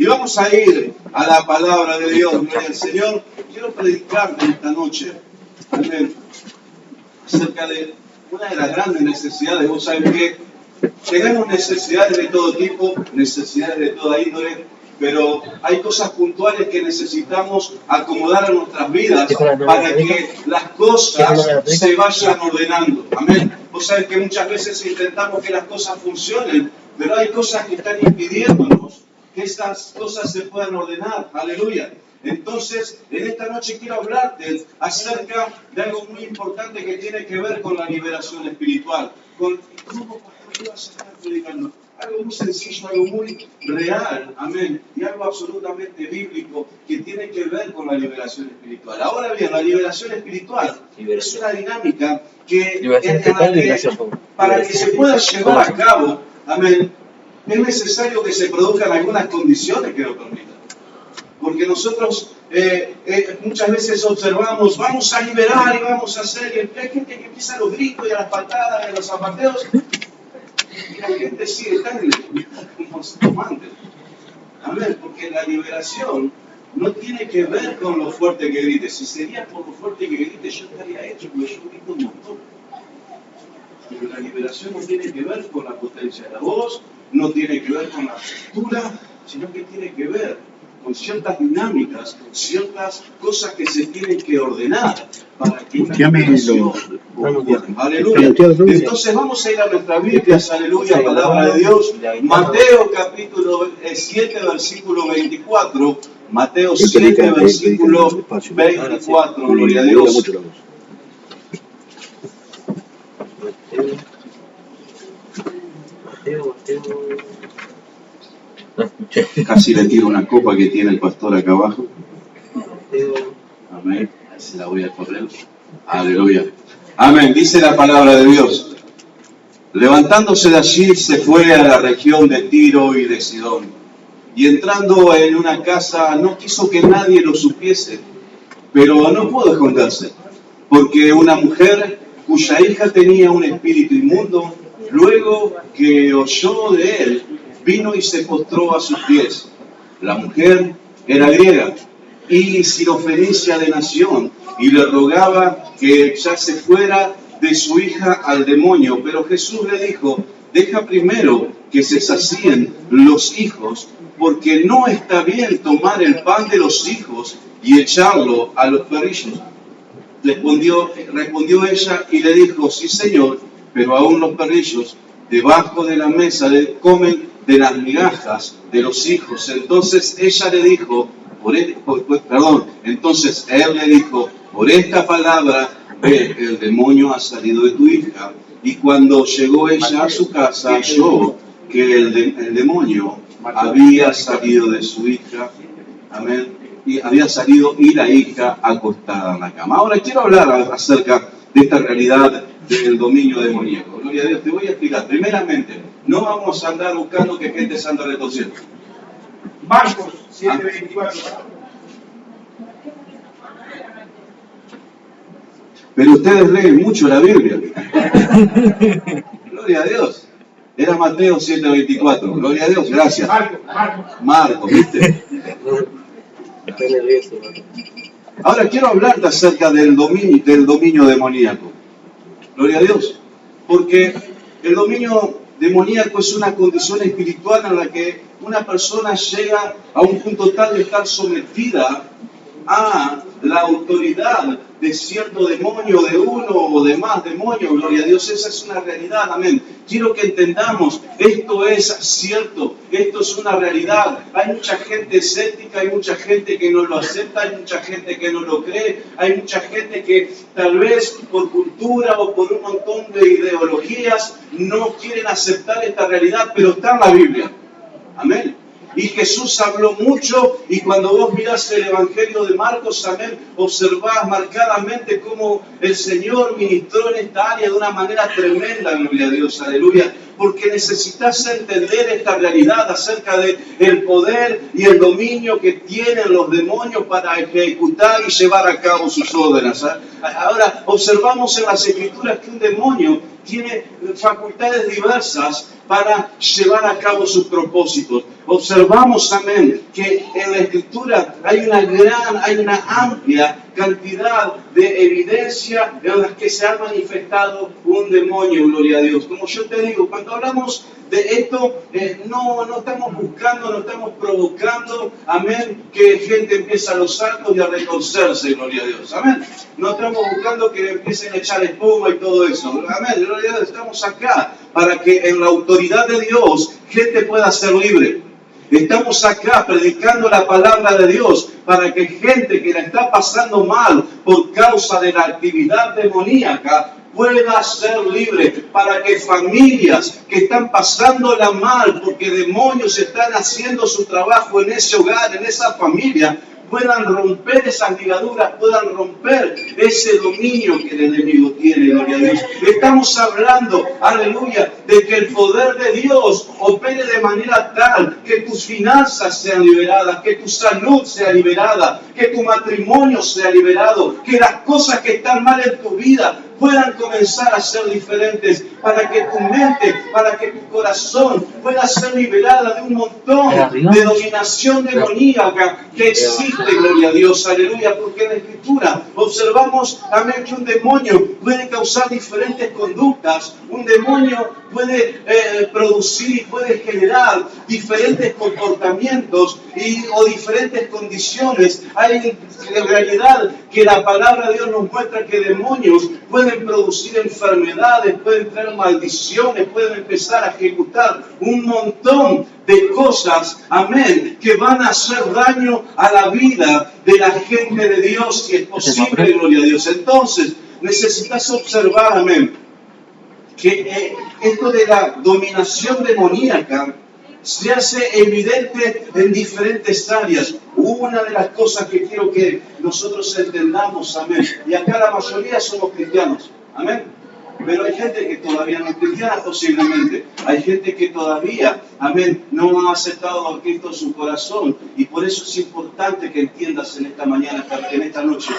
vamos a ir a la palabra de Dios, gloria al Señor. Quiero predicarte esta noche, amén, acerca de una de las grandes necesidades. Vos sabés que tenemos necesidades de todo tipo, necesidades de toda índole, pero hay cosas puntuales que necesitamos acomodar a nuestras vidas para que las cosas se vayan ordenando. Amén. Vos sabés que muchas veces intentamos que las cosas funcionen, pero hay cosas que están impidiéndonos que esas cosas se puedan ordenar. Aleluya. Entonces, en esta noche quiero hablarte acerca de algo muy importante que tiene que ver con la liberación espiritual. ¿Cómo vas a estar predicando? Algo muy sencillo, algo muy real, amén, y algo absolutamente bíblico que tiene que ver con la liberación espiritual. Ahora bien, la liberación espiritual es una dinámica para que se pueda llevar a cabo, amén, es necesario que se produzcan algunas condiciones que lo permitan. Porque nosotros muchas veces observamos, vamos a liberar y vamos a hacer, y hay gente que empieza a los gritos y a las patadas y a los zapateos, y la gente sigue tan como antes. Amén, porque la liberación no tiene que ver con lo fuerte que grites. Si sería por lo fuerte que grites, yo estaría hecho, porque yo grito un montón. Pero la liberación no tiene que ver con la potencia de la voz, no tiene que ver con la postura, sino que tiene que ver con ciertas dinámicas, ciertas cosas que se tienen que ordenar para que una liberación ocurra. Aleluya. Entonces vamos a ir a nuestras Biblias, aleluya, palabra de Dios. Mateo capítulo 7, versículo 24. Mateo 7, versículo 24. Gloria a Dios. Casi le tiro una copa que tiene el pastor acá abajo. Amén. Se la voy a correr. Aleluya. Amén. Dice la palabra de Dios. Levantándose de allí se fue a la región de Tiro y de Sidón. Y entrando en una casa no quiso que nadie lo supiese, pero no pudo esconderse, porque una mujer cuya hija tenía un espíritu inmundo, luego que oyó de él, vino y se postró a sus pies. La mujer era griega y sirofenicia de nación, y le rogaba que echase fuera de su hija al demonio. Pero Jesús le dijo: deja primero que se sacíen los hijos, porque no está bien tomar el pan de los hijos y echarlo a los perrillos. Respondió ella y le dijo: sí, Señor, pero aún los perrillos debajo de la mesa comen de las migajas de los hijos. Entonces ella le dijo, entonces él le dijo: por esta palabra, ve, el demonio ha salido de tu hija. Y cuando llegó ella a su casa, halló que el demonio había salido de su hija, amén, y había salido y la hija acostada en la cama. Ahora quiero hablar acerca de esta realidad del dominio demoníaco. Gloria a Dios, te voy a explicar. Primeramente, no vamos a andar buscando que gente se ande retorciendo. Marcos 7:24. Pero ustedes leen mucho la Biblia. Gloria a Dios. Era Mateo 7:24. Gloria a Dios, gracias. Marcos, ¿viste? Ahora quiero hablarte acerca del dominio demoníaco. Gloria a Dios. Porque el dominio demoníaco es una condición espiritual en la que una persona llega a un punto tal de estar sometida a la autoridad de cierto demonio, de uno o de más demonios. Gloria a Dios, esa es una realidad, amén. Quiero que entendamos, esto es cierto, esto es una realidad. Hay mucha gente escéptica, hay mucha gente que no lo acepta, hay mucha gente que no lo cree, hay mucha gente que tal vez por cultura o por un montón de ideologías no quieren aceptar esta realidad, pero está en la Biblia. Amén. Y Jesús habló mucho, y cuando vos mirás el Evangelio de Marcos, amén, observás marcadamente cómo el Señor ministró en esta área de una manera tremenda, gloria a Dios, aleluya. porque necesitas entender esta realidad acerca del poder y el dominio que tienen los demonios para ejecutar y llevar a cabo sus órdenes. Ahora, observamos en las Escrituras que un demonio tiene facultades diversas para llevar a cabo sus propósitos. Observamos, amén, que en la Escritura hay una amplia cantidad de evidencia en las que se ha manifestado un demonio, gloria a Dios. Como yo te digo, cuando hablamos de esto, no estamos buscando, no estamos provocando, amén, que gente empiece a los saltos y a retorcerse, gloria a Dios, amén. No estamos buscando que empiecen a echar espuma y todo eso, amén, gloria a Dios. Estamos acá para que en la autoridad de Dios gente pueda ser libre. Estamos acá predicando la palabra de Dios para que gente que la está pasando mal por causa de la actividad demoníaca pueda ser libre, para que familias que están pasándola mal porque demonios están haciendo su trabajo en ese hogar, en esa familia, puedan romper esas ligaduras, puedan romper ese dominio que el enemigo tiene, gloria a Dios. Estamos hablando, aleluya, de que el poder de Dios opere de manera tal que tus finanzas sean liberadas, que tu salud sea liberada, que tu matrimonio sea liberado, que las cosas que están mal en tu vida puedan comenzar a ser diferentes, para que tu mente, para que tu corazón pueda ser liberada de un montón de dominación demoníaca que existe, gloria a Dios, aleluya, porque en la Escritura observamos, amén, que un demonio puede causar diferentes conductas, un demonio puede producir y puede generar diferentes comportamientos o diferentes condiciones. Hay en realidad que la palabra de Dios nos muestra que demonios pueden producir enfermedades, pueden traer maldiciones, pueden empezar a ejecutar un montón de cosas, amén, que van a hacer daño a la vida de la gente de Dios, si es posible, gloria a Dios. Entonces, necesitas observar, amén, que esto de la dominación demoníaca se hace evidente en diferentes áreas. Una de las cosas que quiero que nosotros entendamos, amén, y acá la mayoría somos cristianos, amén, pero hay gente que todavía no es cristiana posiblemente, hay gente que todavía, amén, no ha aceptado a Cristo en su corazón, y por eso es importante que entiendas en esta mañana, en esta noche,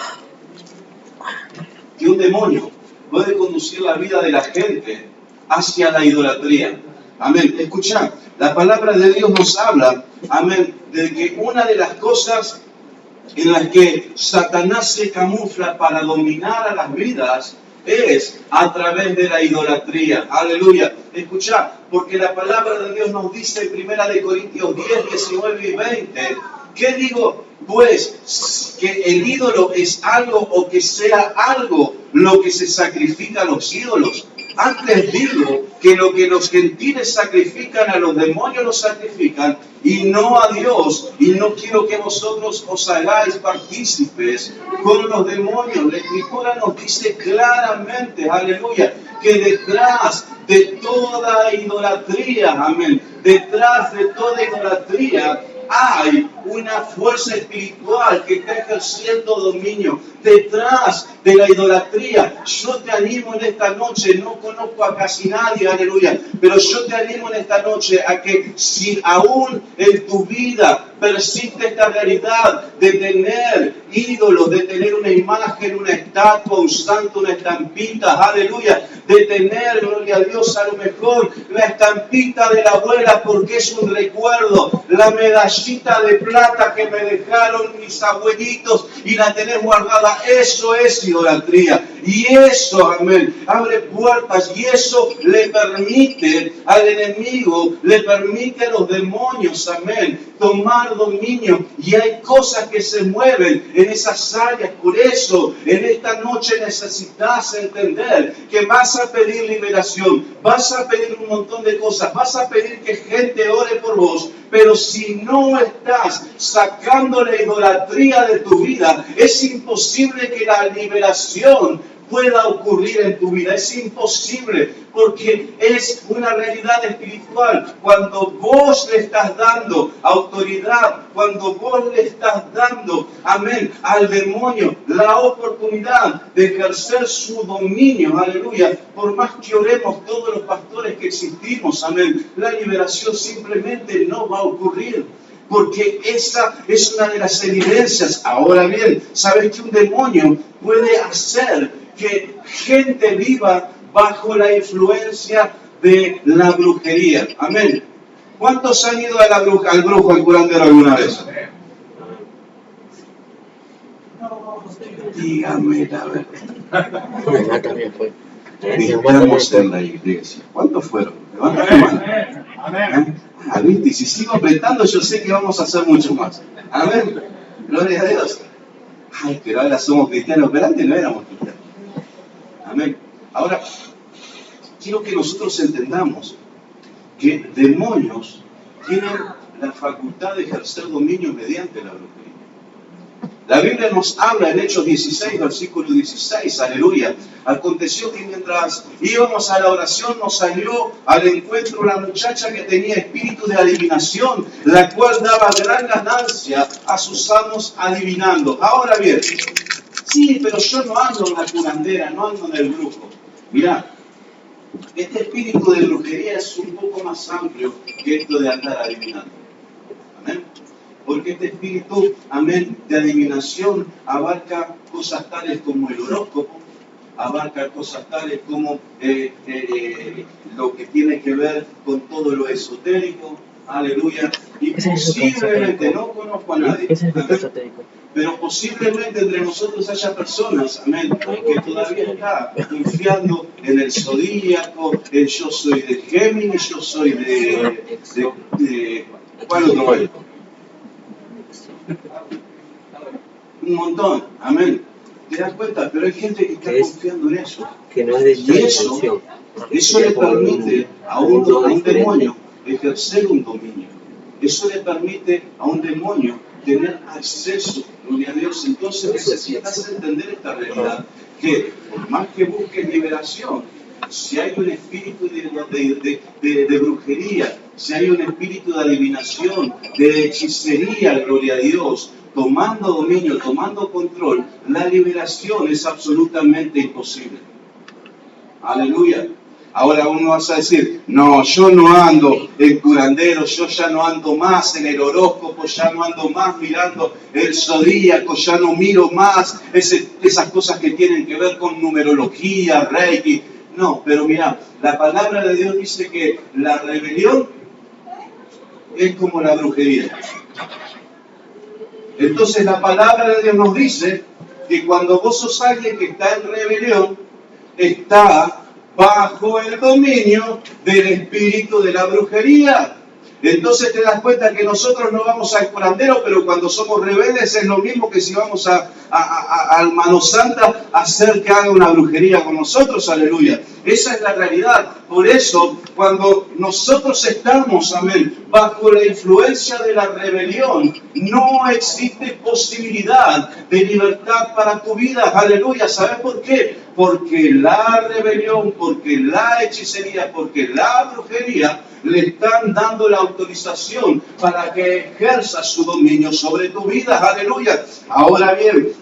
que un demonio puede conducir la vida de la gente hacia la idolatría. Amén. Escuchad, la palabra de Dios nos habla, amén, de que una de las cosas en las que Satanás se camufla para dominar a las vidas es a través de la idolatría. Aleluya. Escuchad, porque la palabra de Dios nos dice en 1 Corintios 10, 19 y 20, ¿qué digo? Pues que el ídolo es algo o que sea algo lo que se sacrifica a los ídolos. Antes digo que lo que los gentiles sacrifican a los demonios lo sacrifican y no a Dios. Y no quiero que vosotros os hagáis partícipes con los demonios. La Escritura nos dice claramente, aleluya, que detrás de toda idolatría, amén, detrás de toda idolatría hay una fuerza espiritual que está ejerciendo dominio. Detrás de la idolatría, yo te animo en esta noche, no conozco a casi nadie, aleluya, pero yo te animo en esta noche a que si aún en tu vida persiste esta realidad de tener ídolos, de tener una imagen, una estatua, un santo, una estampita, aleluya, de tener, gloria a Dios, a lo mejor la estampita de la abuela porque es un recuerdo, la medallita de plata que me dejaron mis abuelitos y la tenés guardada, eso es idolatría. Y eso, amén, abre puertas y eso le permite al enemigo, le permite a los demonios, amén, tomar dominio. Y hay cosas que se mueven en esas áreas. Por eso, en esta noche necesitas entender que vas a pedir liberación, vas a pedir un montón de cosas, vas a pedir que gente ore por vos, pero si no estás sacando la idolatría de tu vida, es imposible que la liberación pueda ocurrir en tu vida. Es imposible, Porque es una realidad espiritual. Cuando vos le estás dando autoridad, cuando vos le estás dando, amén, al demonio la oportunidad de ejercer su dominio, aleluya, por más que oremos todos los pastores que existimos, amén, la liberación simplemente no va a ocurrir. Porque esa es una de las evidencias. Ahora bien, ¿sabes que un demonio puede hacer que gente viva bajo la influencia de la brujería? Amén. ¿Cuántos han ido a al brujo, al curandero alguna vez? Dígame la verdad. También fue. Estamos en la iglesia. ¿Cuántos fueron? Levanta la mano. Amén. ¿Viste? Y si sigo apretando, yo sé que vamos a hacer mucho más. Amén. Gloria a Dios. Ay, pero ahora somos cristianos, pero antes no éramos cristianos. Amén. Ahora, quiero que nosotros entendamos que demonios tienen la facultad de ejercer dominio mediante la brujería. La Biblia nos habla en Hechos 16, versículo 16, aleluya. Aconteció que mientras íbamos a la oración nos salió al encuentro una muchacha que tenía espíritu de adivinación, la cual daba gran ganancia a sus amos adivinando. Ahora bien, sí, pero yo no ando en la curandera, no ando en el brujo. Mirá, este espíritu de brujería es un poco más amplio que esto de andar adivinando. Amén. Porque este espíritu, amén, de adivinación abarca cosas tales como el horóscopo, abarca cosas tales como lo que tiene que ver con todo lo esotérico, aleluya, y posiblemente, no conozco a nadie, amén, pero posiblemente entre nosotros haya personas, amén, que todavía está confiando en el zodíaco, en yo soy de Géminis, yo soy de ¿cuál otro hay? Un montón, amén. ¿Te das cuenta? Pero hay gente que está confiando en eso. Que no es de Y eso le permite a un demonio ejercer un dominio. Eso le permite a un demonio tener acceso, gloria a Dios. Entonces necesitas entender esta realidad, que por más que busques liberación, si hay un espíritu de brujería, si hay un espíritu de adivinación, de hechicería, gloria a Dios, tomando dominio, tomando control, la liberación es absolutamente imposible. Aleluya. Ahora uno vas a decir, no, yo no ando en curandero, yo ya no ando más en el horóscopo, ya no ando más mirando el zodíaco, ya no miro más esas cosas que tienen que ver con numerología, reiki. No, pero mira, la palabra de Dios dice que la rebelión es como la brujería. Entonces la palabra de Dios nos dice que cuando vos sos alguien que está en rebelión, está bajo el dominio del espíritu de la brujería. Entonces te das cuenta que nosotros no vamos al curandero, pero cuando somos rebeldes es lo mismo que si vamos al Mano Santa a hacer que haga una brujería con nosotros, aleluya. Esa es la realidad. Por eso, cuando nosotros estamos, amén, bajo la influencia de la rebelión, no existe posibilidad de libertad para tu vida, aleluya. ¿Sabes por qué? Porque la rebelión, porque la hechicería, porque la brujería le están dando la autorización para que ejerza su dominio sobre tu vida, aleluya. Ahora bien,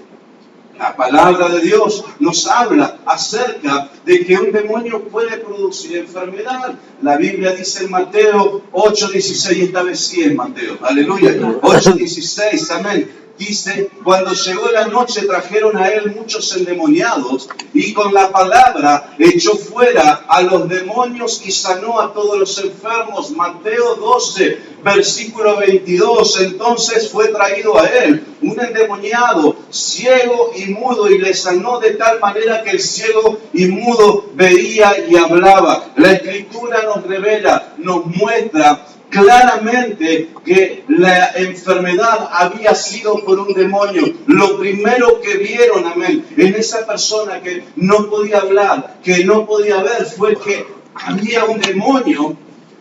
la palabra de Dios nos habla acerca de que un demonio puede producir enfermedad. La Biblia dice en Mateo 8:16, esta vez sí es Mateo, aleluya, 8:16, amén. Dice, cuando llegó la noche trajeron a él muchos endemoniados y con la palabra echó fuera a los demonios y sanó a todos los enfermos. Mateo 12, versículo 22. Entonces fue traído a él un endemoniado, ciego y mudo, y le sanó de tal manera que el ciego y mudo veía y hablaba. La Escritura nos revela, nos muestra claramente que la enfermedad había sido por un demonio. Lo primero que vieron, amén, en esa persona que no podía hablar, que no podía ver, fue que había un demonio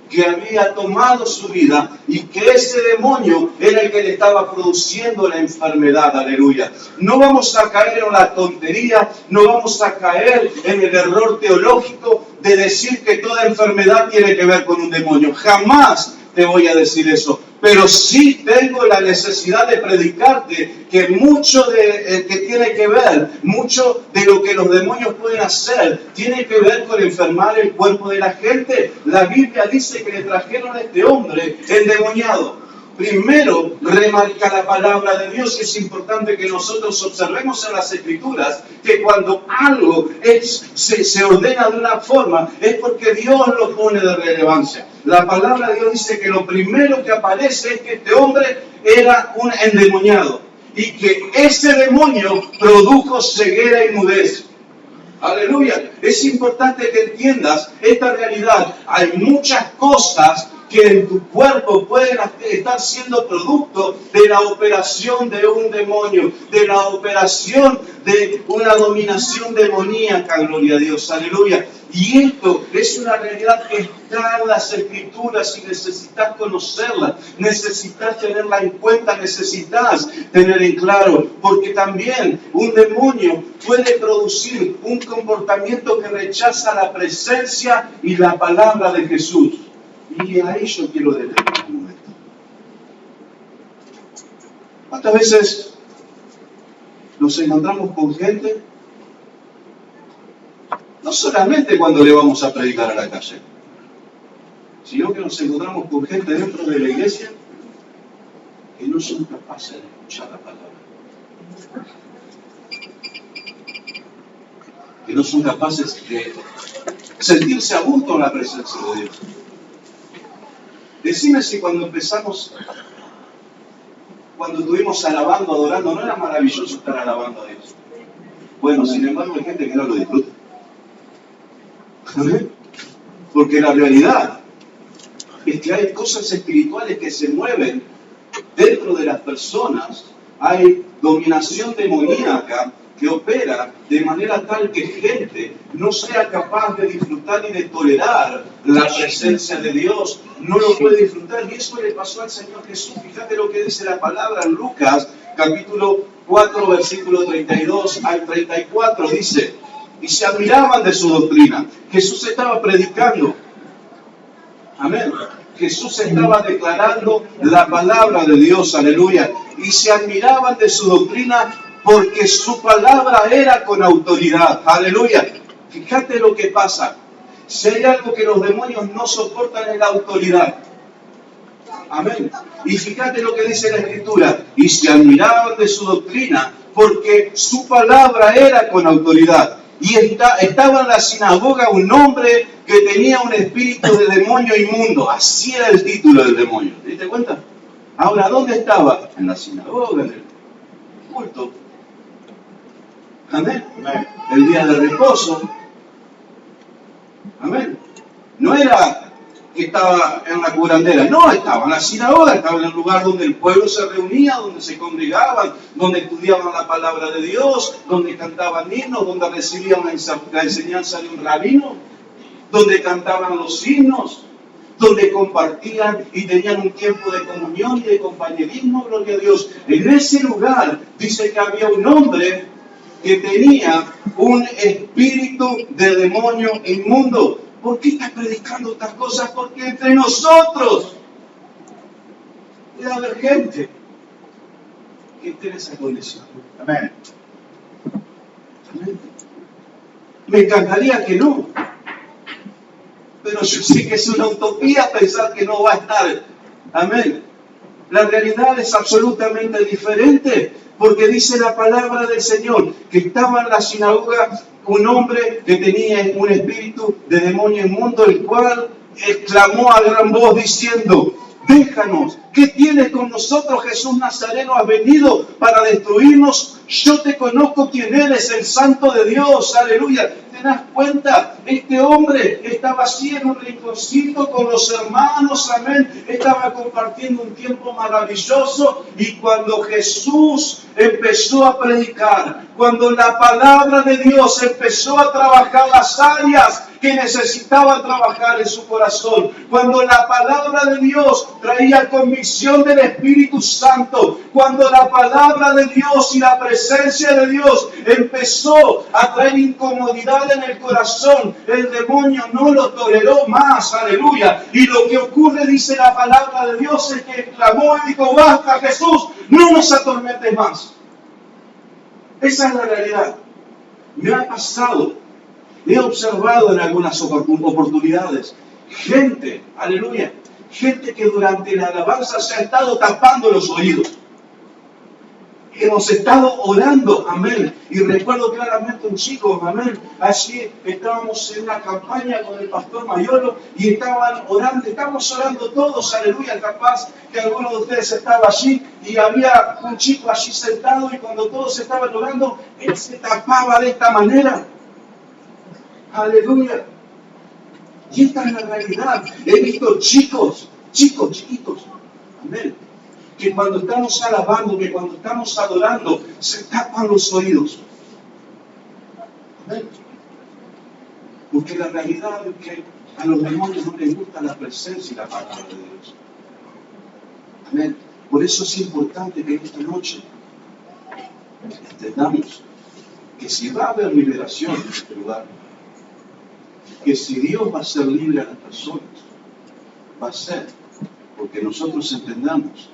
que había tomado su vida y que ese demonio era el que le estaba produciendo la enfermedad. Aleluya. No vamos a caer en la tontería, no vamos a caer en el error teológico de decir que toda enfermedad tiene que ver con un demonio. Jamás te voy a decir eso. Pero sí tengo la necesidad de predicarte que mucho que tiene que ver, mucho de lo que los demonios pueden hacer, tiene que ver con enfermar el cuerpo de la gente. La Biblia dice que le trajeron a este hombre endemoniado. Primero, remarca la palabra de Dios. Es importante que nosotros observemos en las Escrituras que cuando algo se ordena de una forma, es porque Dios lo pone de relevancia. La palabra de Dios dice que lo primero que aparece es que este hombre era un endemoniado y que ese demonio produjo ceguera y mudez. Aleluya. Es importante que entiendas esta realidad. Hay muchas cosas que en tu cuerpo pueden estar siendo producto de la operación de un demonio, de la operación de una dominación demoníaca, gloria a Dios, aleluya. Y esto es una realidad que está en las Escrituras y necesitas conocerla, necesitas tenerla en cuenta, necesitas tener en claro, porque también un demonio puede producir un comportamiento que rechaza la presencia y la palabra de Jesús. Y ahí yo quiero detenerme un momento. ¿Cuántas veces nos encontramos con gente? No solamente cuando le vamos a predicar a la calle, sino que nos encontramos con gente dentro de la iglesia que no son capaces de escuchar la palabra. Que no son capaces de sentirse a gusto en la presencia de Dios. Decime si cuando empezamos, cuando estuvimos alabando, adorando, ¿no era maravilloso estar alabando a Dios? Bueno, sin embargo hay gente que no lo disfruta. Porque la realidad es que hay cosas espirituales que se mueven dentro de las personas. Hay dominación demoníaca que opera de manera tal que gente no sea capaz de disfrutar y de tolerar la presencia de Dios, no lo puede disfrutar. Y eso le pasó al Señor Jesús. Fíjate lo que dice la palabra en Lucas, capítulo 4, versículo 32 al 34, dice: y se admiraban de su doctrina. Jesús estaba predicando. Amén. Jesús estaba declarando la palabra de Dios, aleluya. Y se admiraban de su doctrina porque su palabra era con autoridad, aleluya. Fíjate lo que pasa. Si hay algo que los demonios no soportan es la autoridad. Amén. Y fíjate lo que dice la Escritura. Y se admiraban de su doctrina porque su palabra era con autoridad. Y estaba en la sinagoga un hombre que tenía un espíritu de demonio inmundo. Así era el título del demonio. ¿Te diste cuenta? Ahora, ¿dónde estaba? En la sinagoga, en el culto. Amén. El día de reposo. Amén. No era que estaba en la curandera, no, estaba en la sinagoga, estaba en el lugar donde el pueblo se reunía, donde se congregaban, donde estudiaban la palabra de Dios, donde cantaban himnos, donde recibían la enseñanza de un rabino, donde cantaban los himnos, donde compartían y tenían un tiempo de comunión y de compañerismo, gloria a Dios. En ese lugar dice que había un hombre que tenía un espíritu de demonio inmundo. ¿Por qué estás predicando estas cosas? Porque entre nosotros puede haber gente que esté en esa condición. Amén. Amén. Me encantaría que no. Pero yo sé que es una utopía pensar que no va a estar. Amén. La realidad es absolutamente diferente. Porque dice la palabra del Señor que estaba en la sinagoga un hombre que tenía un espíritu de demonio inmundo, el cual exclamó a gran voz diciendo: déjanos, ¿qué tienes con nosotros, Jesús Nazareno? ¿Has venido para destruirnos? Yo te conozco quién eres, el Santo de Dios, aleluya. ¿Te das cuenta? Este hombre estaba así en un rinconcito con los hermanos, amén. Estaba compartiendo un tiempo maravilloso, y cuando Jesús empezó a predicar, cuando la palabra de Dios empezó a trabajar las áreas que que necesitaban trabajar en su corazón. Cuando la palabra de Dios traía convicción del Espíritu Santo, cuando la palabra de Dios y la presencia de Dios empezó a traer incomodidad en el corazón, el demonio no lo toleró más, aleluya. Y lo que ocurre, dice la palabra de Dios, es que clamó y dijo: basta, Jesús, no nos atormentes más. Esa es la realidad. Me ha pasado, he observado en algunas oportunidades gente, aleluya, gente que durante la alabanza se ha estado tapando los oídos. Hemos estado orando, amén. Y recuerdo claramente un chico, amén. Allí estábamos en una campaña con el pastor Mayolo y estaban orando, estábamos orando todos, aleluya. Capaz que alguno de ustedes estaba allí y había un chico allí sentado y cuando todos estaban orando, él se tapaba de esta manera. Aleluya. Y esta es la realidad. He visto chicos chiquitos, amén, que cuando estamos alabando, que cuando estamos adorando, se tapan los oídos. ¿Amén? Porque la realidad es que a los demonios no les gusta la presencia y la palabra de Dios. Amén. Por eso es importante que esta noche entendamos que si va a haber liberación en este lugar, que si Dios va a ser libre a las personas, va a ser porque nosotros entendamos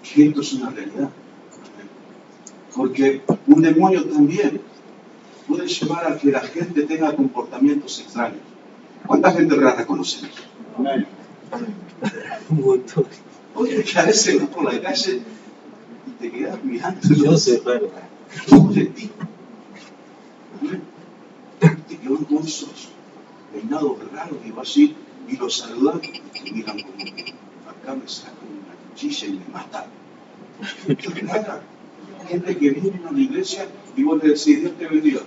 que esto es una realidad. Porque un demonio también puede llevar a que la gente tenga comportamientos extraños. ¿Cuánta gente rara conocemos? Un montón. Oye, que a veces vas por la calle y te quedas mirando. Yo sé, claro. Pobre tipo. Te quedan con esos peinados raros y vas así y los saludan y te miran como que acá me sacan una cuchilla y me matan. Qué rara. Gente que viene a la iglesia y vos le decís: Dios te bendiga.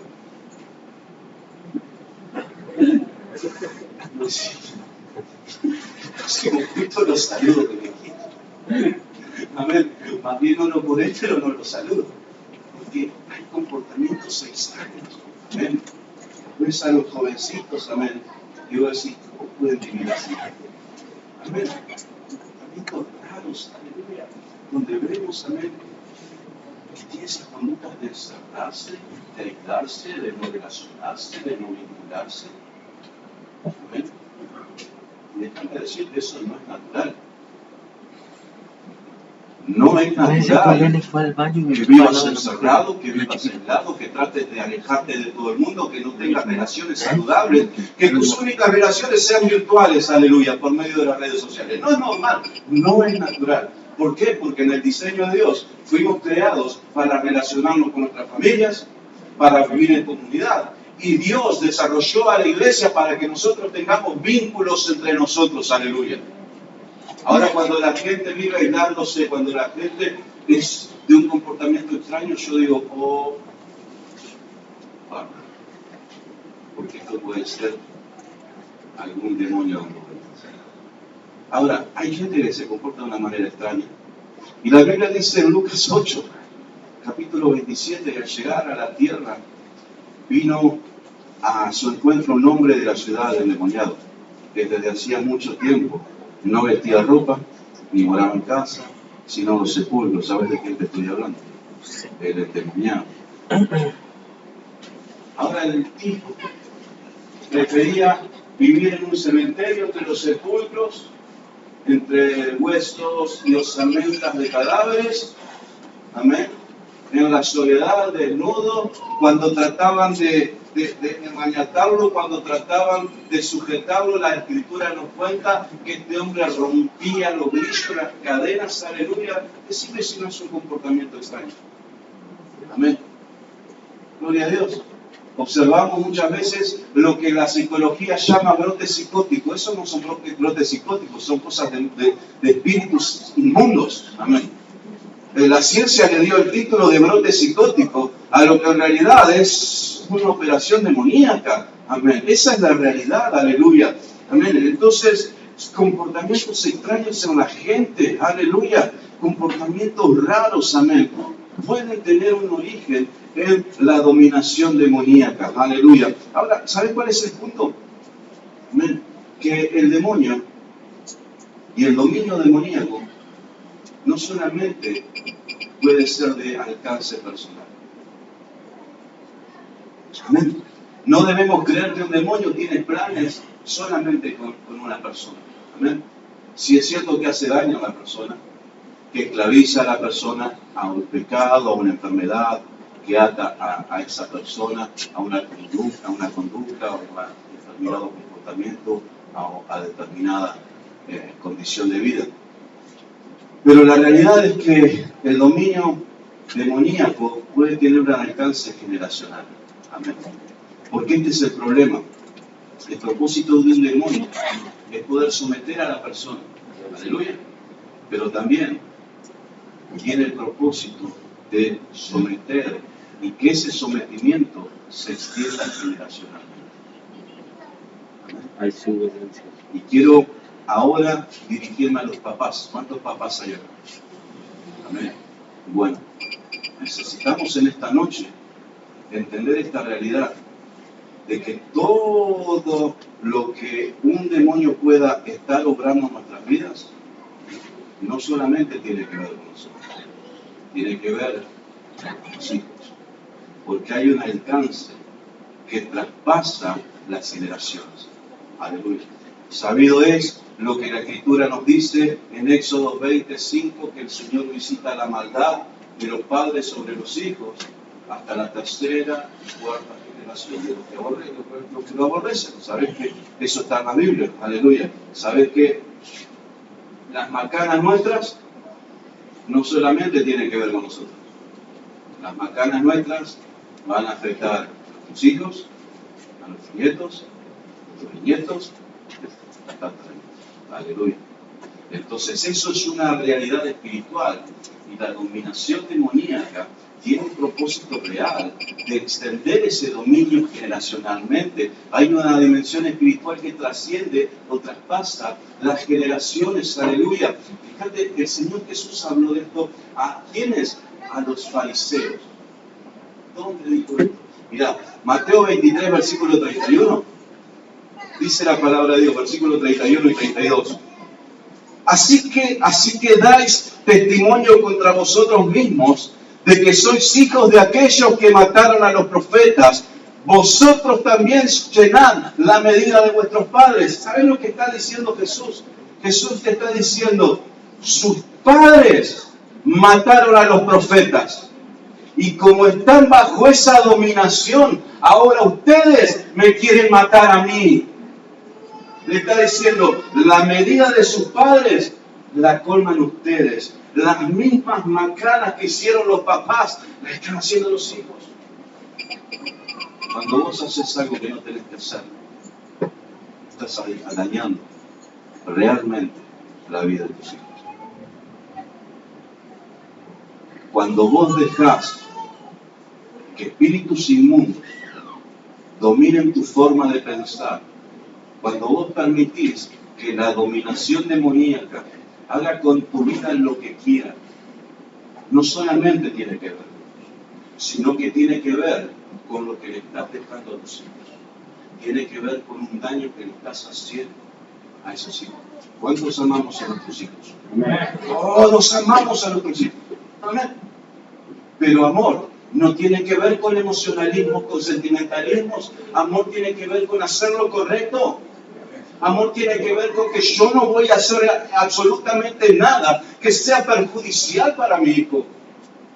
Si me quito los saludos que me quito. Amén. Más bien no lo por él, pero no lo saludo. Porque hay comportamientos extraños. Amén. Ves a los jovencitos, amén. Y vos decís: ¿cómo pueden vivir así? Amén. Comportamientos raros, aleluya. Donde vemos, amén, que tiene esas conductas de cerrarse, de aislarse, de no relacionarse, de no vincularse. Amén. Y déjame decir que eso no es natural. No es natural que vivas encerrado, que vivas aislado, que trates de alejarte de todo el mundo, que no tengas relaciones saludables, que tus únicas relaciones sean virtuales, aleluya, por medio de las redes sociales. No es normal, no es natural. ¿Por qué? Porque en el diseño de Dios fuimos creados para relacionarnos con nuestras familias, para vivir en comunidad. Y Dios desarrolló a la iglesia para que nosotros tengamos vínculos entre nosotros, aleluya. Ahora, cuando la gente vive aislándose, cuando la gente es de un comportamiento extraño, yo digo: oh, bueno, porque esto puede ser algún demonio dando vueltas. Ahora, hay gente que se comporta de una manera extraña. Y la Biblia dice en Lucas 8, capítulo 27, que al llegar a la tierra, vino a su encuentro un hombre de la ciudad endemoniado, que desde hacía mucho tiempo no vestía ropa, ni moraba en casa, sino en los sepulcros. ¿Sabes de quién te estoy hablando? El endemoniado. Ahora el tipo prefería vivir en un cementerio entre los sepulcros, entre huesos y osamentas de cadáveres, amén, en la soledad, desnudo, cuando trataban de engañatarlo, cuando trataban de sujetarlo. La Escritura nos cuenta que este hombre rompía los grillos, las cadenas, aleluya. Decime si no es un comportamiento extraño. Amén. Gloria a Dios. Observamos muchas veces lo que la psicología llama brotes psicóticos. Eso no son brotes psicóticos, son cosas de espíritus inmundos. Amén. La ciencia le dio el título de brote psicótico a lo que en realidad es una operación demoníaca. Amén. Esa es la realidad, aleluya. Amén. Entonces, comportamientos extraños en la gente, aleluya. Comportamientos raros, amén, pueden tener un origen en la dominación demoníaca, aleluya. Ahora, ¿saben cuál es el punto? Amén. Que el demonio y el dominio demoníaco no solamente puede ser de alcance personal. Amén. No debemos creer que un demonio tiene planes solamente con una persona. Amén. Si es cierto que hace daño a la persona, que esclaviza a la persona a un pecado, a una enfermedad, que ata a esa persona a una conducta, o a determinado comportamiento, a determinada condición de vida. Pero la realidad es que el dominio demoníaco puede tener un alcance generacional. Amén. Porque este es el problema. El propósito de un demonio es poder someter a la persona. Aleluya. Pero también tiene el propósito de someter y que ese sometimiento se extienda generacionalmente. Amén. Y quiero ahora dirigirme a los papás. ¿Cuántos papás hay acá? Amén. Bueno, necesitamos en esta noche entender esta realidad de que todo lo que un demonio pueda estar obrando en nuestras vidas no solamente tiene que ver con nosotros, tiene que ver con los hijos, porque hay un alcance que traspasa las generaciones. Aleluya. Sabido es lo que la Escritura nos dice en Éxodo 25, que el Señor visita la maldad de los padres sobre los hijos hasta la tercera y cuarta generación de los que lo aborrecen. ¿Sabes que eso está en la Biblia? Aleluya. ¿Sabes que las macanas nuestras no solamente tienen que ver con nosotros? Las macanas nuestras van a afectar a tus hijos, a nuestros nietos, a nuestros bisnietos, hasta aleluya. Entonces eso es una realidad espiritual y la dominación demoníaca tiene un propósito real de extender ese dominio generacionalmente. Hay una dimensión espiritual que trasciende o traspasa las generaciones. Aleluya. Fíjate, el Señor Jesús habló de esto. ¿A quiénes? A los fariseos. ¿Dónde dijo esto? Mirá, Mateo 23, versículo 31. Dice la palabra de Dios, versículo 31 y 32. Así que dais testimonio contra vosotros mismos de que sois hijos de aquellos que mataron a los profetas. Vosotros también llenad la medida de vuestros padres. ¿Saben lo que está diciendo Jesús? Jesús te está diciendo, sus padres mataron a los profetas. Y como están bajo esa dominación, ahora ustedes me quieren matar a mí. Le está diciendo, la medida de sus padres la colman ustedes. Las mismas macanas que hicieron los papás, las están haciendo los hijos. Cuando vos haces algo que no tenés que hacer, estás dañando realmente la vida de tus hijos. Cuando vos dejás que espíritus inmundos dominen tu forma de pensar, cuando vos permitís que la dominación demoníaca haga con tu vida lo que quiera, no solamente tiene que ver, sino que tiene que ver con lo que le estás dejando a tus hijos. Tiene que ver con un daño que le estás haciendo a esos hijos. ¿Cuántos amamos a nuestros hijos? Todos amamos a nuestros hijos. Amén. Pero amor no tiene que ver con emocionalismos, con sentimentalismos. Amor tiene que ver con hacer lo correcto. Amor tiene que ver con que yo no voy a hacer absolutamente nada que sea perjudicial para mi hijo.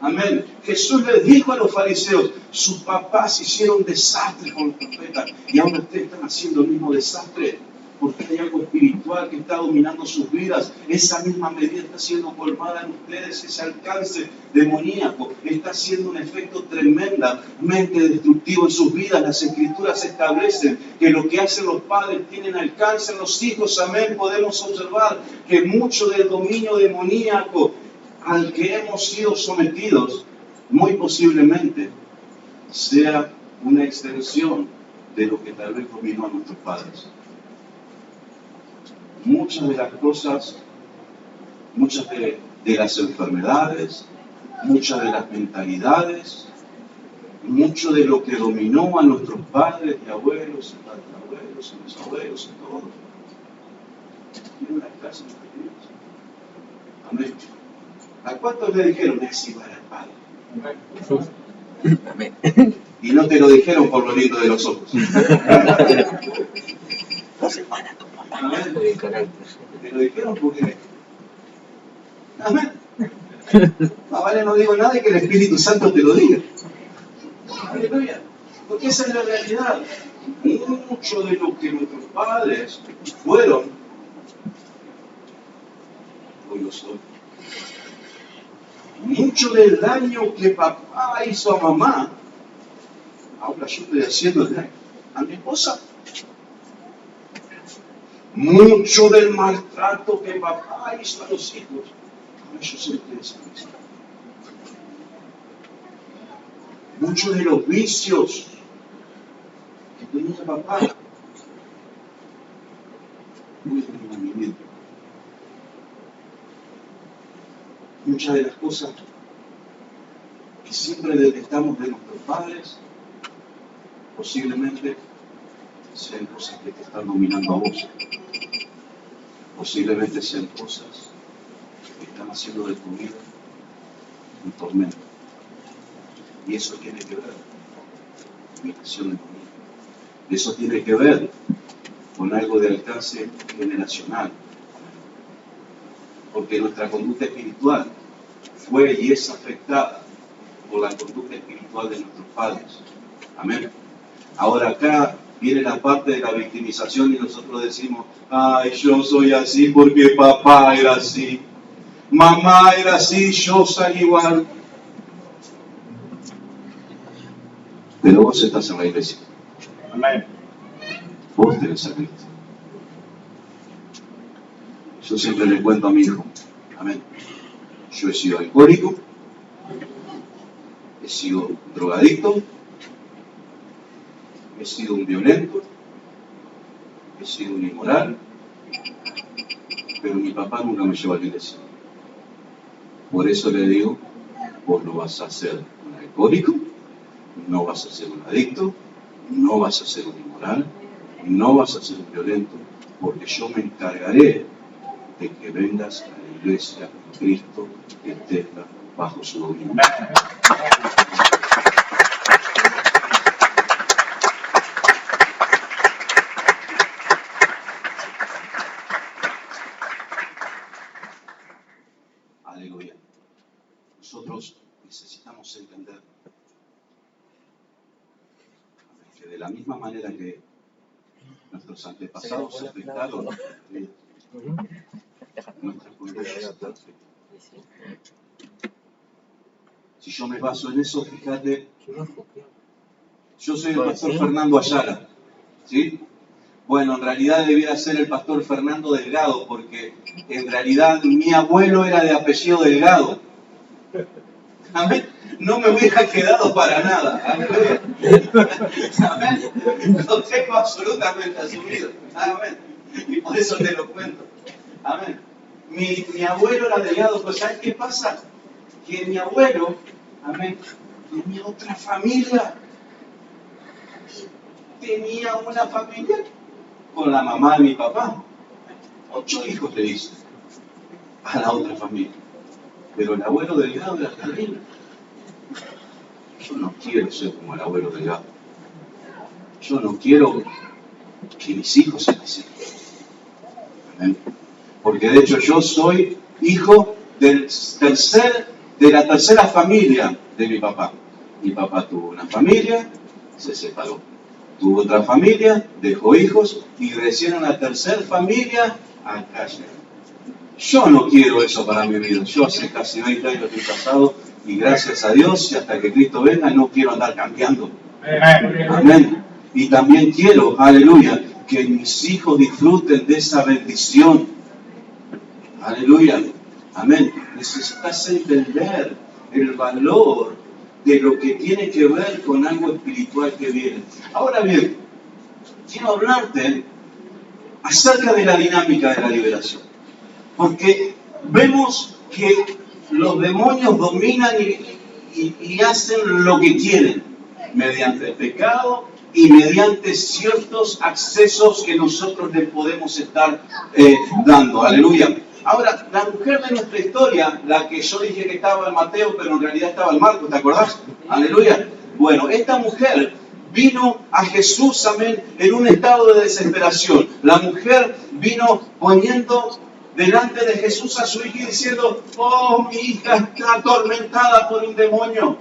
Amén. Jesús les dijo a los fariseos, sus papás hicieron desastre con los profetas y ahora ustedes están haciendo el mismo desastre porque hay algo espiritual que está dominando sus vidas. Esa misma medida está siendo colmada en ustedes, ese alcance demoníaco está haciendo un efecto tremendamente destructivo en sus vidas. Las Escrituras establecen que lo que hacen los padres tienen alcance en los hijos. Amén. Podemos observar que mucho del dominio demoníaco al que hemos sido sometidos, muy posiblemente sea una extensión de lo que tal vez dominó a nuestros padres. Muchas de las cosas, muchas de las enfermedades, muchas de las mentalidades, mucho de lo que dominó a nuestros padres y abuelos, y tatarabuelos, y los abuelos, y todo, tiene una clase de Dios. Amén. ¿A cuántos le dijeron así para el Padre? Amén. Y no te lo dijeron por lo lindo de los ojos. Amén. Te lo dijeron porque. Amén. No, vale, no digo nada y que el Espíritu Santo te lo diga. Aleluya. Porque esa es la realidad. Mucho de lo que nuestros padres fueron, hoy lo soy. Mucho del daño que papá hizo a mamá, ahora yo estoy haciendo el daño a mi esposa. Mucho del maltrato que papá hizo a los hijos, ahora yo se lo estoy haciendo a mis hijos. Muchos de los vicios que tenía papá, muy enamoramiento. Muchas de las cosas que siempre detestamos de nuestros padres, posiblemente sean cosas que te están dominando a vos. Posiblemente sean cosas que están haciendo de tu vida un tormento. Y eso tiene que ver con mi nación de familia. Eso tiene que ver con algo de alcance generacional. Porque nuestra conducta espiritual fue y es afectada por la conducta espiritual de nuestros padres. Amén. Ahora acá viene la parte de la victimización y nosotros decimos, ay, yo soy así porque papá era así, mamá era así, yo salí igual. Pero vos estás en la iglesia. Amén. Vos tenés a Cristo. Yo siempre le cuento a mi hijo, amén. Yo he sido alcohólico, he sido drogadicto, he sido un violento, he sido un inmoral, pero mi papá nunca me llevó a la iglesia. Por eso le digo, vos no vas a ser un alcohólico, no vas a ser un adicto, no vas a ser un inmoral, no vas a ser un violento, porque yo me encargaré de que vengas a la iglesia de Cristo que esté bajo su dominio. Aleluya. Nosotros necesitamos entender que de la misma manera que nuestros antepasados afectaron nuestras conductas. Si yo me baso en eso, fíjate, yo soy el pastor Fernando Ayala, ¿sí? Bueno, en realidad debiera ser el pastor Fernando Delgado, porque en realidad mi abuelo era de apellido Delgado. Amén. No me hubiera quedado para nada. Amén. Amén. Lo tengo absolutamente asumido. Amén. Y por eso te lo cuento. Amén. Mi abuelo era Delgado, pero ¿sabes qué pasa? Que mi abuelo, amén, tenía otra familia. Tenía una familia con la mamá de mi papá. 8 hijos le hice a la otra familia. Pero el abuelo Delgado era terrible. Yo no quiero ser como el abuelo Delgado. Yo no quiero que mis hijos sean así. Amén. Porque de hecho yo soy hijo de la tercera familia de mi papá. Mi papá tuvo una familia, se separó. Tuvo otra familia, dejó hijos y recién una tercera familia acá llegó. Yo no quiero eso para mi vida. Yo hace casi 20 años estoy casado y gracias a Dios y hasta que Cristo venga no quiero andar cambiando. Amén. Y también quiero, aleluya, que mis hijos disfruten de esa bendición. Aleluya. Amén. Necesitas entender el valor de lo que tiene que ver con algo espiritual que viene. Ahora bien, quiero hablarte acerca de la dinámica de la liberación. Porque vemos que los demonios dominan y hacen lo que quieren. mediante el pecado y mediante ciertos accesos que nosotros le podemos estar dando. Aleluya. Ahora, la mujer de nuestra historia, la que yo dije que estaba en Mateo, pero en realidad estaba en Marcos, ¿te acordás? Aleluya. Bueno, esta mujer vino a Jesús, amén, en un estado de desesperación. La mujer vino poniendo delante de Jesús a su hija y diciendo, oh, mi hija está atormentada por un demonio.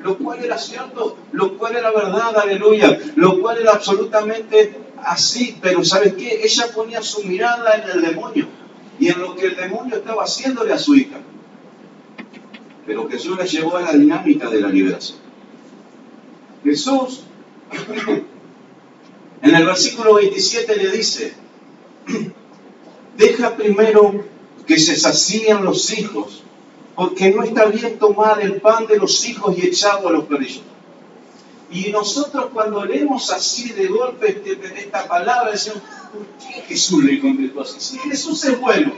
Lo cual era cierto, lo cual era verdad, aleluya, lo cual era absolutamente así, pero ¿sabes qué? Ella ponía su mirada en el demonio y en lo que el demonio estaba haciéndole a su hija. Pero Jesús la llevó a la dinámica de la liberación. Jesús, en el versículo 27 le dice, deja primero que se sacíen los hijos, porque no está bien tomar el pan de los hijos y echarlo a los perrillos. Y nosotros cuando leemos así de golpe esta palabra, decimos, ¿por qué Jesús le contestó así? Si Jesús es bueno,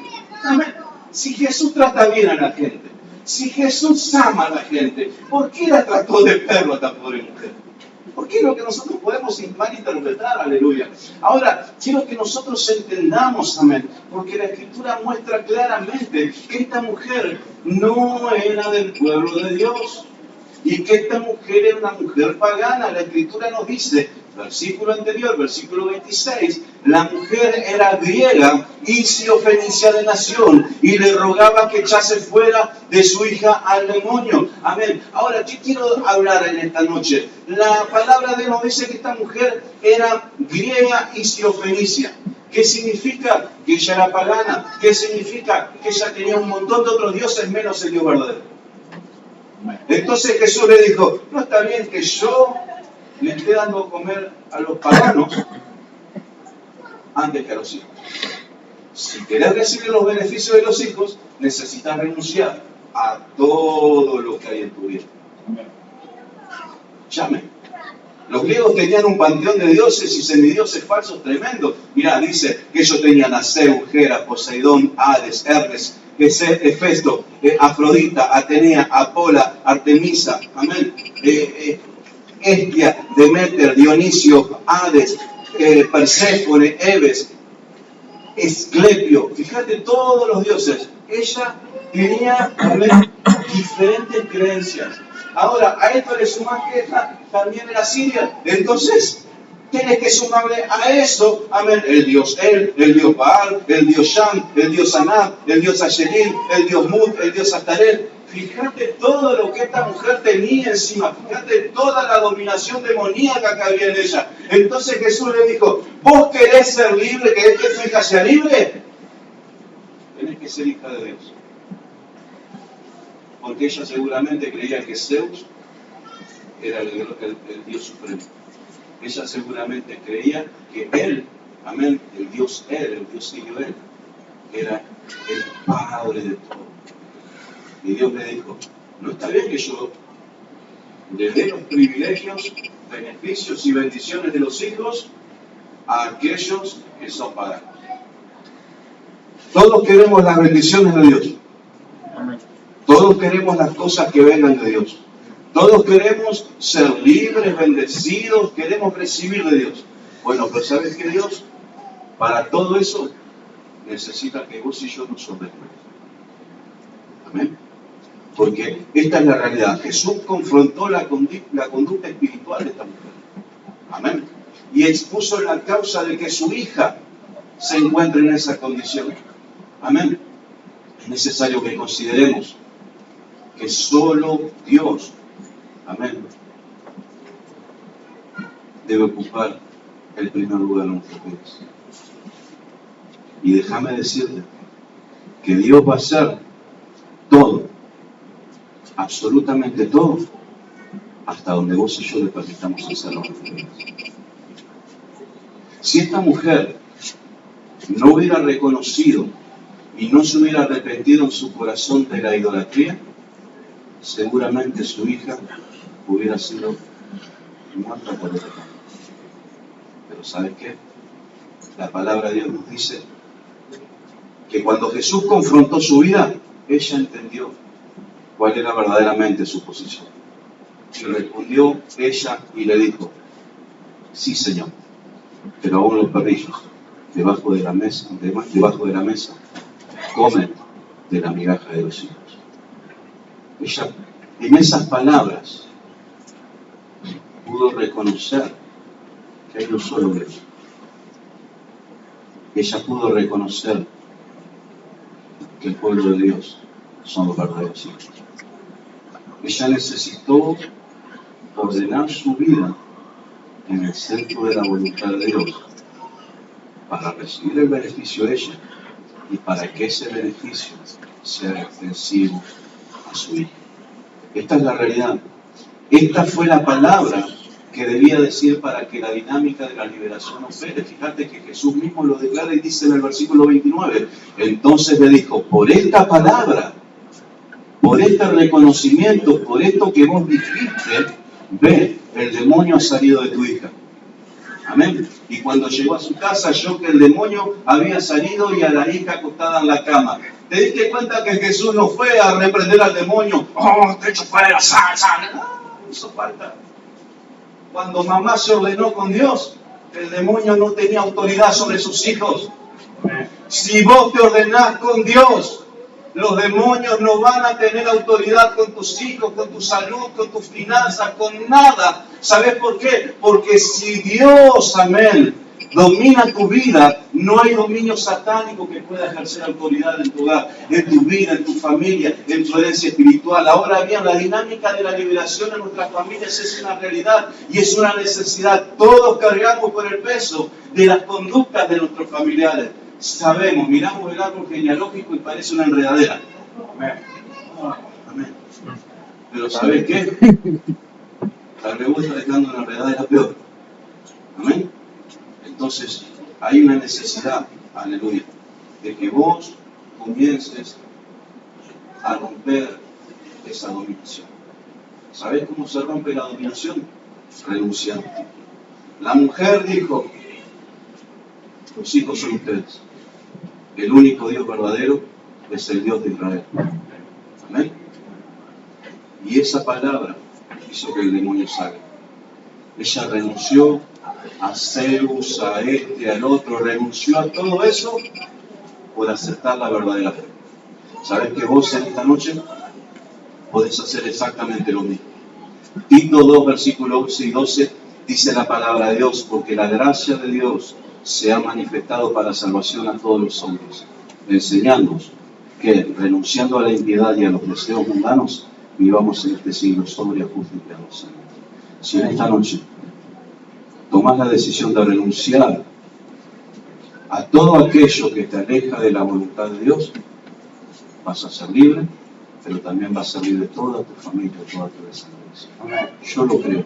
amén. Si Jesús trata bien a la gente, si Jesús ama a la gente, ¿por qué la trató de perro a esta pobre mujer? Porque es lo que nosotros podemos malinterpretar, aleluya. Ahora, quiero que nosotros entendamos, amén, porque la Escritura muestra claramente que esta mujer no era del pueblo de Dios y que esta mujer era una mujer pagana. La Escritura nos dice, versículo anterior, versículo 26, la mujer era griega y sirio-fenicia de nación y le rogaba que echase fuera de su hija al demonio. Amén. Ahora, ¿qué quiero hablar en esta noche? La palabra de Dios nos dice que esta mujer era griega y sirio-fenicia. ¿Qué significa? Que ella era pagana. ¿Qué significa? Que ella tenía un montón de otros dioses menos el Dios verdadero. Entonces Jesús le dijo, no está bien que yo le esté dando a comer a los paganos antes que a los hijos. Si querés recibir los beneficios de los hijos, necesitas renunciar a todo lo que hay en tu vida. Llame. Los griegos tenían un panteón de dioses y semidioses falsos tremendos. Mirá, dice que ellos tenían a Zeus, Hera, Poseidón, Hades, Hermes, Hefesto, Afrodita, Atenea, Apola, Artemisa, amén, Hestia, Demeter, Dionisio, Hades, Perséfone, Hebes, Esclepio. Fíjate todos los dioses. Ella tenía, amén, diferentes creencias. Ahora, a esto le sumás que también era siria. Entonces, tienes que sumarle a eso, amén, el dios El, el dios Baal, el dios Sham, el dios Anab, el dios Asherim, el dios Mut, el dios Astarel. Fíjate todo lo que esta mujer tenía encima. Fíjate toda la dominación demoníaca que había en ella. Entonces Jesús le dijo, ¿vos querés ser libre, querés que tu hija sea libre? Tenés que ser hija de Dios. Porque ella seguramente creía que Zeus era el Dios supremo. Ella seguramente creía que Él, amén, el Dios Israel, era el Padre de todo. Y Dios le dijo, no está bien que yo le dé los privilegios, beneficios y bendiciones de los hijos a aquellos que son paganos. Todos queremos las bendiciones de Dios. Todos queremos las cosas que vengan de Dios. Todos queremos ser libres, bendecidos, queremos recibir de Dios. Bueno, pero ¿sabes qué, Dios? Para todo eso necesita que vos y yo nos sometamos. Amén. Porque esta es la realidad. Jesús confrontó la conducta espiritual de esta mujer. Amén. Y expuso la causa de que su hija se encuentre en esa condición. Amén. Es necesario que consideremos que solo Dios, amén, debe ocupar el primer lugar en nuestras vidas. Y déjame decirte que Dios va a hacer todo, absolutamente todo, hasta donde vos y yo le permitamos hacerlo. Si esta mujer no hubiera reconocido y no se hubiera arrepentido en su corazón de la idolatría, seguramente su hija hubiera sido muerta por el pecado. Pero ¿sabes qué? La palabra de Dios nos dice que cuando Jesús confrontó su vida, ella entendió cuál era verdaderamente su posición. Y respondió ella y le dijo, sí, Señor, pero aún los perrillos debajo de la mesa comen de la migaja de los hijos. Ella, en esas palabras, pudo reconocer que hay un solo Dios. Ella pudo reconocer que el pueblo de Dios son los verdaderos hijos. Ella necesitó ordenar su vida en el centro de la voluntad de Dios para recibir el beneficio de ella y para que ese beneficio sea extensivo a su hijo. Esta es la realidad. Esta fue la palabra que debía decir para que la dinámica de la liberación opere. Fíjate que Jesús mismo lo declara y dice en el versículo 29. Entonces le dijo, por esta palabra, por este reconocimiento, por esto que vos dijiste, ve, el demonio ha salido de tu hija. Amén. Y cuando llegó a su casa, oyó que el demonio había salido y a la hija acostada en la cama. ¿Te diste cuenta que Jesús no fue a reprender al demonio? ¡Oh, te echo fuera, sal! No hizo falta. Cuando mamá se ordenó con Dios, el demonio no tenía autoridad sobre sus hijos. Si vos te ordenás con Dios, los demonios no van a tener autoridad con tus hijos, con tu salud, con tus finanzas, con nada. ¿Sabes por qué? Porque si Dios, amén, domina tu vida, no hay dominio satánico que pueda ejercer autoridad en tu hogar, en tu vida, en tu familia, en tu herencia espiritual. Ahora bien, la dinámica de la liberación en nuestras familias es una realidad y es una necesidad. Todos cargamos por el peso de las conductas de nuestros familiares. Sabemos, miramos el árbol genealógico y parece una enredadera. Amén. Pero ¿sabes qué? Tal vez vos estás dejando una enredadera peor. Amén. Entonces, hay una necesidad, aleluya, de que vos comiences a romper esa dominación. ¿Sabés cómo se rompe la dominación? Renunciando. La mujer dijo, los hijos son ustedes. El único Dios verdadero es el Dios de Israel. Amén. Y esa palabra hizo que el demonio salga. Ella renunció a Zeus, a este, al otro, renunció a todo eso por aceptar la verdadera fe. ¿Sabes que vos en esta noche podés hacer exactamente lo mismo? Tito 2, versículos 11 y 12 dice la palabra de Dios, porque la gracia de Dios se ha manifestado para salvación a todos los hombres, enseñándonos que, renunciando a la impiedad y a los deseos mundanos, vivamos en este siglo sobria, justa y piadosa. Si en esta noche tomás la decisión de renunciar a todo aquello que te aleja de la voluntad de Dios, vas a ser libre, pero también vas a ser libre de toda tu familia, toda tu descendencia. Yo lo creo.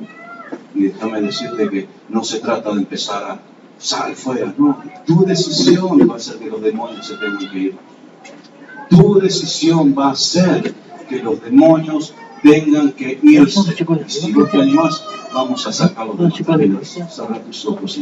Y déjame decirte que no se trata de empezar a sal fuera, no. Tu decisión va a hacer que los demonios se tengan que ir. Tu decisión va a hacer que los demonios tengan que irse. Si vos te animás, vamos a sacarlos de nuestra vida. Cerra tus ojos.